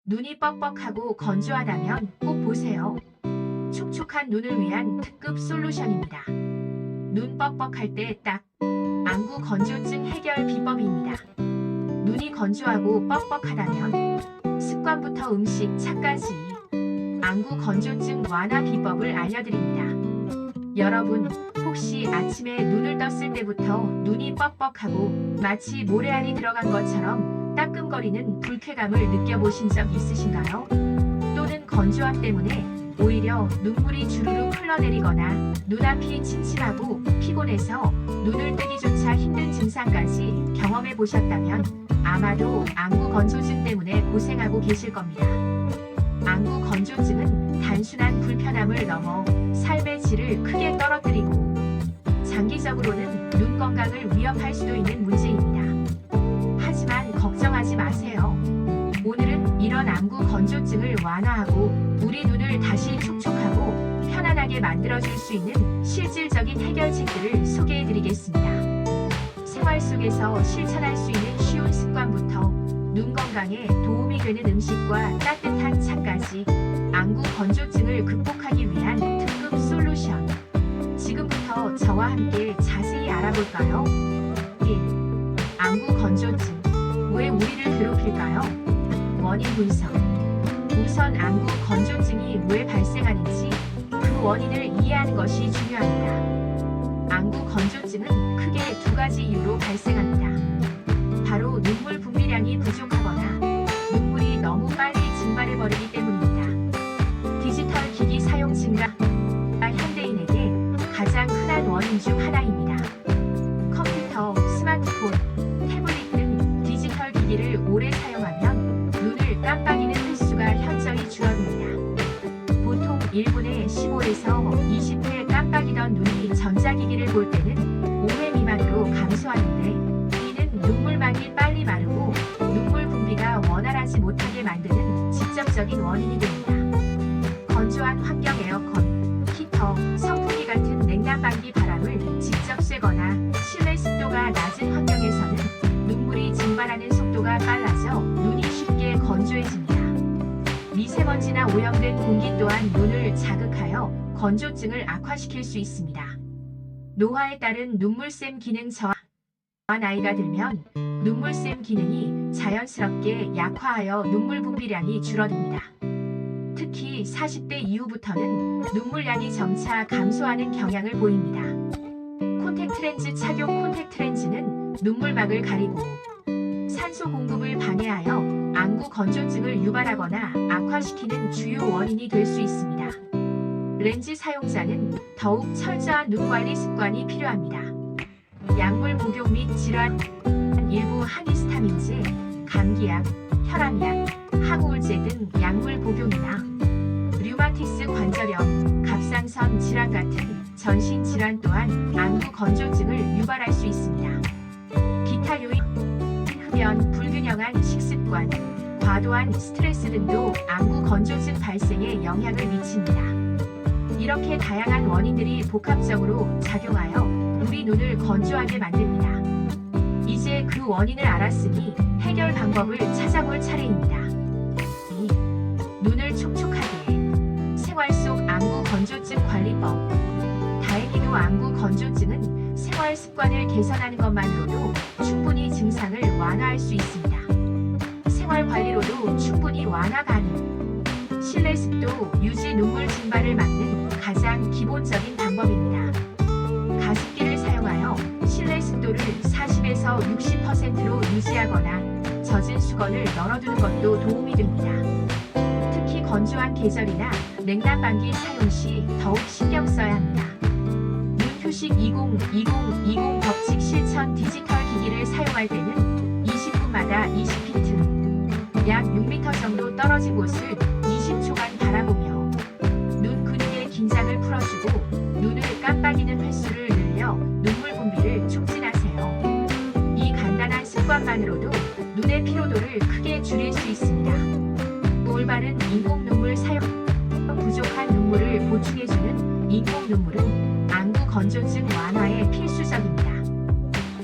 눈이 뻑뻑하고 건조하다면 꼭 보세요. 촉촉한 눈을 위한 특급 솔루션입니다. 눈 뻑뻑할 때 딱! 안구 건조증 해결 비법입니다. 눈이 건조하고 뻑뻑하다면 습관부터 음식, 차까지 안구 건조증 완화 비법을 알려드립니다. 여러분, 혹시 아침에 눈을 떴을 때부터 눈이 뻑뻑하고 마치 모래알이 들어간 것처럼 따끔거리는 불쾌감을 느껴보신 적 있으신가요? 또는 건조함 때문에 오히려 눈물이 주르륵 흘러내리거나 눈앞이 침침하고 피곤해서 눈을 뜨기조차 힘든 증상까지 경험해 보셨다면 아마도 안구 건조증 때문에 고생하고 계실 겁니다. 안구 건조증은 단순한 불편함을 넘어 삶의 질을 크게 떨어뜨리고 장기적으로는 눈 건강을 위협할 수도 있는 문제입니다. 하지만 걱정하지 마세요. 오늘은 이런 안구 건조증을 완화하고 우리 눈을 다시 촉촉하고 편안하게 만들어줄 수 있는 실질적인 해결책들을 소개해드리겠습니다. 생활 속에서 실천할 수 있는 쉬운 습관부터 눈 건강에 도움이 되는 음식과 따뜻한 차까지 안구 건조증을 극복하기 위한 특급 솔루션. 지금부터 저와 함께 자세히 알아볼까요? 1. 안구 건조증. 왜 우리를 괴롭힐까요? 원인 분석. 우선 안구 건조증이 왜 발생하는지 그 원인을 이해하는 것이 중요합니다. 안구 건조증은 크게 두 가지 이유로 발생합니다. 바로 눈물 분비량이 부족하거나 눈물이 너무 빨리 증발해버리기 때문입니다. 디지털 기기 사용 증가. 현대인에게 가장 흔한 원인 중 하나입니다. 컴퓨터, 스마트폰, 태블릿 등 디지털 기기를 오래 사용하면 눈을 깜빡이는 횟수가 현저히 줄어듭니다. 보통 1분에 15에서 20회 깜빡이던 눈이 전자기기를 볼 때는 5회 미만으로 감소하는데 이는 눈물망이 빨리 마르고 눈물 분비가 원활하지 못하게 만드는 직접적인 원인이 됩니다. 건조한 환경 에어컨, 히터, 선풍기 같은 냉난방기 바람을 직접 쐬거나 실내 습도가 낮은 환경에서는 눈물이 증발하는 속도가 빨라져 눈이 쉽게 건조해집니다. 미세먼지나 오염된 공기 또한 눈을 자극하여 건조증을 악화시킬 수 있습니다. 노화에 따른 눈물샘 기능 저하. 나이가 들면 눈물샘 기능이 자연스럽게 약화하여 눈물 분비량이 줄어듭니다. 특히 40대 이후부터는 눈물량이 점차 감소하는 경향을 보입니다. 콘택트렌즈 착용. 콘택트렌즈는 눈물막을 가리고 산소 공급을 방해하여 안구 건조증을 유발하거나 악화시키는 주요 원인이 될 수 있습니다. 렌즈 사용자는 더욱 철저한 눈관리 습관이 필요합니다. 약물 복용 및 질환. 일부 항히스타민제, 감기약, 혈압약, 항우울제 등 약물 복용이나 류마티스 관절염, 갑상선 질환 같은 전신 질환 또한 안구 건조증을 유발할 수 있습니다. 기타 요인. 흡연, 불균형한 식습관, 과도한 스트레스 등도 안구 건조증 발생에 영향을 미칩니다. 이렇게 다양한 원인들이 복합적으로 작용하여 우리 눈을 건조하게 만듭니다. 이제 그 원인을 알았으니 해결 방법을 찾아볼 차례입니다. 2. 눈을 촉촉하게. 생활 속 안구 건조증 관리법. 다행히도 안구 건조증은 생활 습관을 개선하는 것만으로도 충분히 증상을 완화할 수 있습니다. 생활 관리로도 충분히 완화 가능. 실내 습도 유지. 눈물 증발을 막는 가장 기본적인 방법입니다. 가습기를 사용하여 실내 습도를 40에서 60%로 유지하거나 젖은 수건을 널어두는 것도 도움이 됩니다. 특히 건조한 계절이나 냉난방기 사용 시 더욱 신경 써야 합니다. 눈 휴식. 2020 법칙 실천. 디지털 기기를 사용할 때는 20분마다 20피트, 약 6m 정도 떨어진 곳을 20초간 바라보며 눈 근육의 긴장을 풀어주고 눈을 깜빡이는 횟수를 늘려 눈물 분비를 촉진하세요. 이 간단한 습관만으로도 눈의 피로도를 크게 줄일 수 있습니다. 올바른 인공 눈물 사용. 부족한 눈물을 보충해주는 인공 눈물은 안구 건조증 완화에 필수적입니다.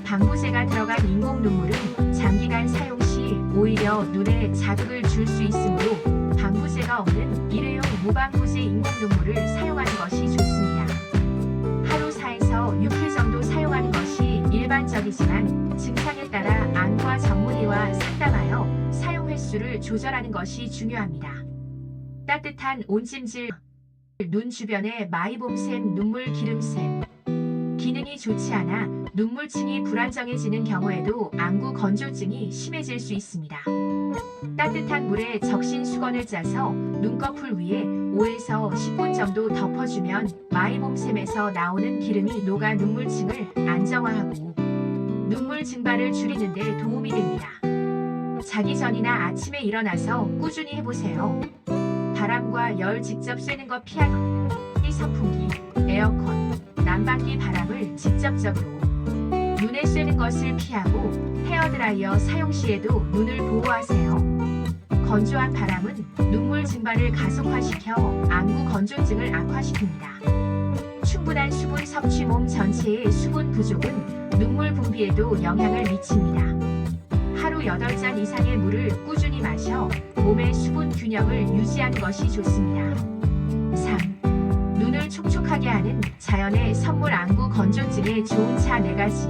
방부제가 들어간 인공 눈물은 장기간 사용 시 오히려 눈에 자극을 줄 수 있으므로 방부제가 없는 일회용 무방부제 인공 눈물을 사용하는 것이 좋습니다. 하루 4에서 6회 정도 사용하는 것이 일반적이지만 증상에 따라 안과 전문의와 상담하여 사용 횟수를 조절하는 것이 중요합니다. 따뜻한 온찜질, 눈 주변에 마이봄샘, 눈물 기름샘. 기능이 좋지 않아 눈물층이 불안정해지는 경우에도 안구 건조증이 심해질 수 있습니다. 따뜻한 물에 적신 수건을 짜서 눈꺼풀 위에 5에서 10분 정도 덮어주면 마이봄샘에서 나오는 기름이 녹아 눈물층을 안정화하고 눈물 증발을 줄이는 데 도움이 됩니다. 자기 전이나 아침에 일어나서 꾸준히 해보세요. 바람과 열 직접 쐬는 것 피하기, 선풍기, 에어컨, 난방기 바람을 직접적으로 눈에 쐬는 것을 피하고 헤어드라이어 사용 시에도 눈을 보호하세요. 건조한 바람은 눈물 증발을 가속화시켜 안구 건조증을 악화시킵니다. 충분한 수분 섭취, 몸 전체의 수분 부족은 눈물 분비에도 영향을 미칩니다. 하루 8잔 이상의 물을 꾸준히 마셔 몸의 수분 균형을 유지하는 것이 좋습니다. 3. 눈을 촉촉하게 하는 자연의 선물 안구 건조증에 좋은 차 4가지.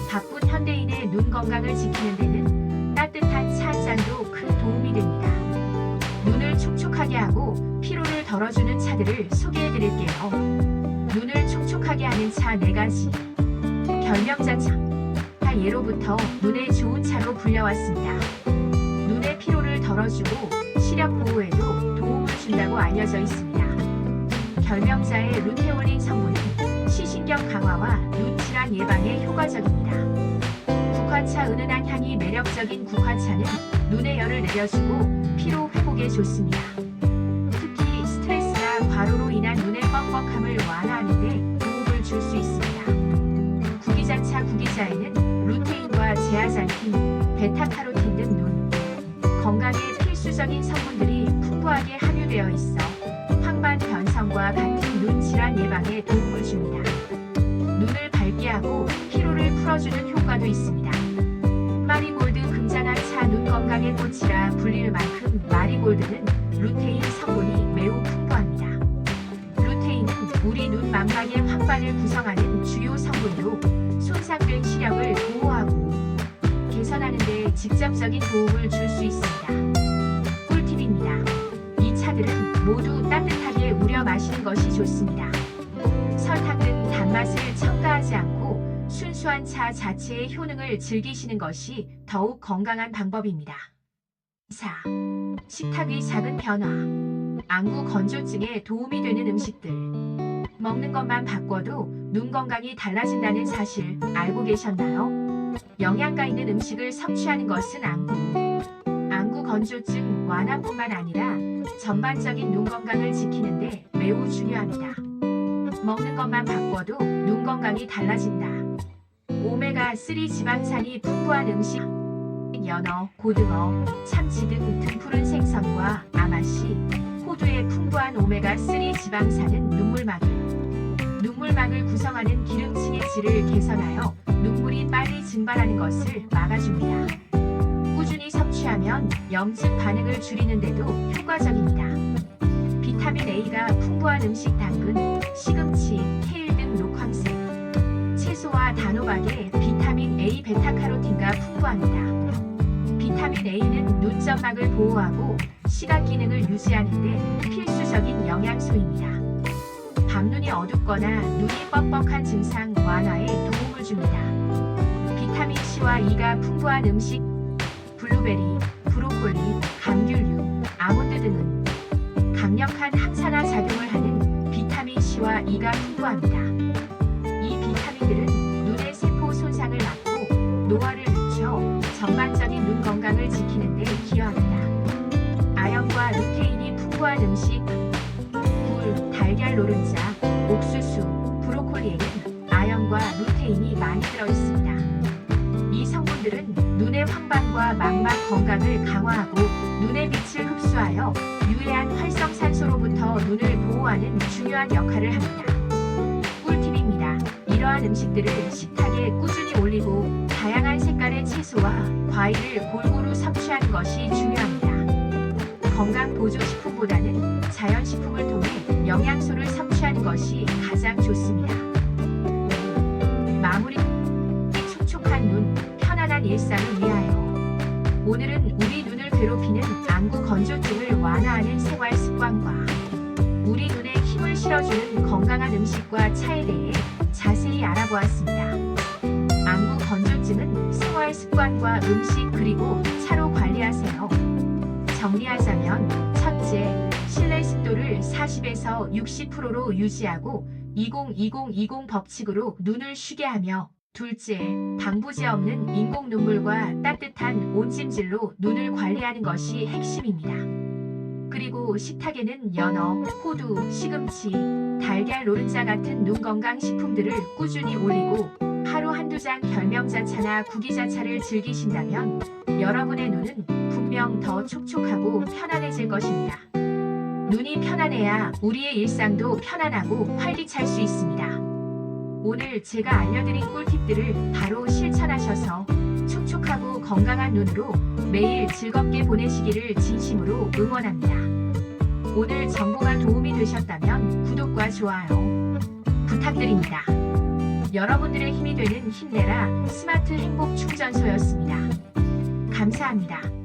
바쁜 현대인의 눈 건강을 지키는 데는 따뜻한 차 한 잔도 큰 도움이 됩니다. 눈을 촉촉하게 하고 피로를 덜어주는 차들을 소개해드릴게요. 눈을 촉촉하게 하는 차 4가지. 결명자차. 예로부터 눈에 좋은 차로 불려왔습니다. 눈의 피로를 덜어주고 시력 보호에도 도움을 준다고 알려져 있습니다. 결명자의 루테올린 성분은 시신경 강화와 눈 질환 예방에 효과적입니다. 국화차 은은한 향이 매력적인 국화차는 눈의 열을 내려주고 피로 회복에 좋습니다. 특히 스트레스나 과로로 인한 눈의 뻑뻑함을 완화하는 데 도움을 줄 수 있습니다. 구기자차. 구기자에는 루테인과 제아잔틴, 베타카로틴 등 눈 건강에 필수적인 성분들이 풍부하게 함유되어 있어 황반 변성과 같은 눈 질환 예방에 도움을 줍니다. 눈을 밝게 하고 피로를 풀어주는 효과도 있습니다. 마리골드. 금잔화차. 눈 건강의 꽃이라 불릴 만큼 마리골드는 루테인 성분이 매우 풍부합니다. 루테인은 우리 눈 망막의 황반을 구성하는 주요 성분으로 손상된 시력을 보호하고 개선하는 데 직접적인 도움을 줄 수 있습니다. 꿀팁입니다. 이 차들은 모두 따뜻하게 우려 마시는 것이 좋습니다. 설탕 등 단맛을 첨가하지 않고 순수한 차 자체의 효능을 즐기시는 것이 더욱 건강한 방법입니다. 4. 식탁의 작은 변화. 안구 건조증에 도움이 되는 음식들. 먹는 것만 바꿔도 눈 건강이 달라진다는 사실 알고 계셨나요? 영양가 있는 음식을 섭취하는 것은 안구 건조증 완화뿐만 아니라 전반적인 눈 건강을 지키는데 매우 중요합니다. 먹는 것만 바꿔도 눈 건강이 달라진다. 오메가3 지방산이 풍부한 음식. 연어, 고등어, 참치 등 등푸른 생선과 아마씨, 호두의 풍부한 오메가3 지방산은 눈물막을 구성하는 기름층의 질을 개선하여 눈물이 빨리 증발하는 것을 막아줍니다. 꾸준히 섭취하면 염증 반응을 줄이는 데도 효과적입니다. 비타민 A가 풍부한 음식. 당근, 시금치, 케일 등 녹황색 채소와 단호박에 비타민 A, 베타카로틴과 풍부합니다. 비타민 A는 눈점막을 보호하고 시각 기능을 유지하는 데 필수적인 영양소입니다. 밤눈이 어둡거나 눈이 뻑뻑한 증상 완화에 도움을 줍니다. 비타민 C와 E가 풍부한 음식. 블루베리, 브로콜리, 감귤류, 아몬드 등은 강력한 항산화 작용을 하는 비타민 C와 E가 풍부합니다. 이 비타민들은 눈의 세포 손상을 막고 노화를 늦춰 전반적인 눈 건강을 지키는 데 기여합니다. 아연과 루테인이 풍부한 음식. 굴, 달걀 노른자, 옥수수, 브로콜리에는 아연과 루테인이 많이 들어있습니다. 이 성분들은 눈의 황반과 망막 건강을 강화하고 눈의 빛을 흡수하여 유해한 활성산소로부터 눈을 보호하는 중요한 역할을 합니다. 꿀팁입니다. 이러한 음식들을 식탁에 꾸준히 올리고 다양한 색깔의 채소와 과일을 골고루 섭취하는 것이 중요합니다. 건강 보조식품보다는 자연식품을 통해 영양소를 섭취하는 것이 가장 좋습니다. 마무리. 촉촉한 눈, 편안한 일상을 위하여. 오늘은 우리 눈을 괴롭히는 안구 건조증을 완화하는 생활 습관과 우리 눈에 힘을 실어주는 건강한 음식과 차에 대해 자세히 알아보았습니다. 안구 건조증은 생활 습관과 음식 그리고 차로 관리하세요. 정리하자면 첫째, 실내 습도를 40에서 60%로 유지하고 20-20-20 법칙으로 눈을 쉬게 하며 둘째, 방부제 없는 인공 눈물과 따뜻한 온찜질로 눈을 관리하는 것이 핵심입니다. 그리고 식탁에는 연어, 호두, 시금치, 달걀 노른자 같은 눈 건강 식품들을 꾸준히 올리고 하루 한두 잔 결명자차나 구기자차를 즐기신다면 여러분의 눈은 분명 더 촉촉하고 편안해질 것입니다. 눈이 편안해야 우리의 일상도 편안하고 활기찰 수 있습니다. 오늘 제가 알려드린 꿀팁들을 바로 실천하셔서 촉촉하고 건강한 눈으로 매일 즐겁게 보내시기를 진심으로 응원합니다. 오늘 정보가 도움이 되셨다면 구독과 좋아요 부탁드립니다. 여러분들의 힘이 되는 힘내라 스마트 행복 충전소였습니다. 감사합니다.